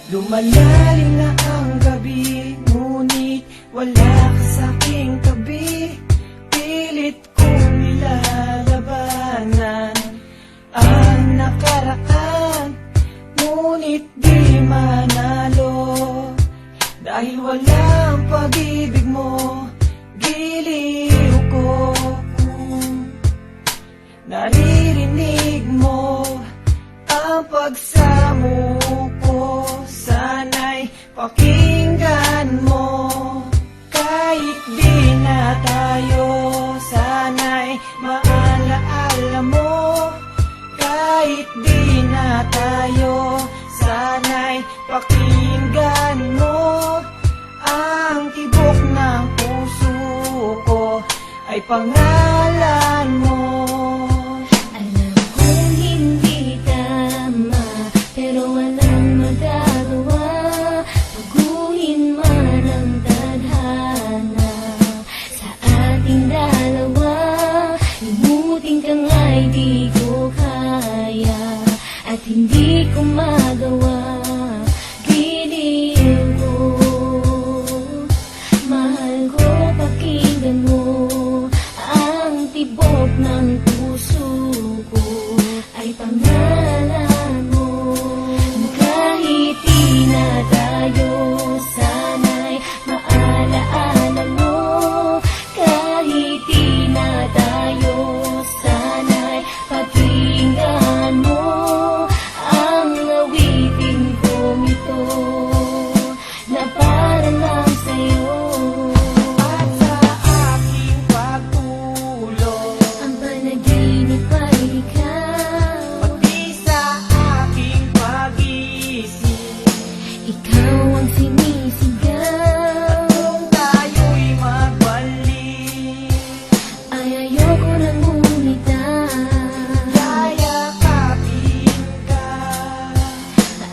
Lumalalim na ang gabi, ngunit wala ka sa'king tabi. Pilit kong nilalabanan ang nakaraan, ngunit di manalo. Dahil walang pag-ibig mo, giliw ko. Naririnig mo ang pagsamo ko, sana'y pakinggan mo. Kahit di na tayo, sana'y maalaala mo. Kahit di na tayo, sana'y pakinggan mo. Ang tibok ng puso ko ay pangalan mo. Di ko kaya at hindi ko magawa. Giliw ko, mahal ko, pakinggan mo. Ang tibok ng puso ko ay pangalan mo. Kahit di na tayo, sana'y maalaala mo. Kahit di na tayo, pakinggan mo ang awitin kong ito na para lang sa'yo. At sa aking pagtulog, ang panaginip ay ikaw. pati sa aking pag-isip, Ikaw ang sinisigaw. kung tayo'y magbalik, Ay ayoko nang bumitaw yayakapin ka.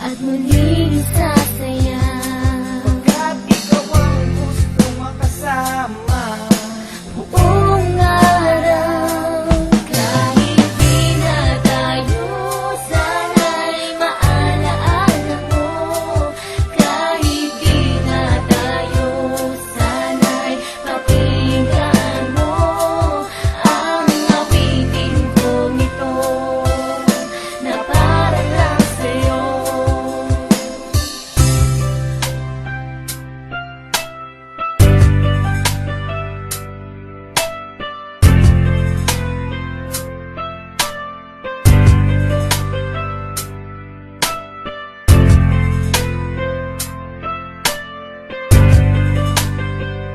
at muling isa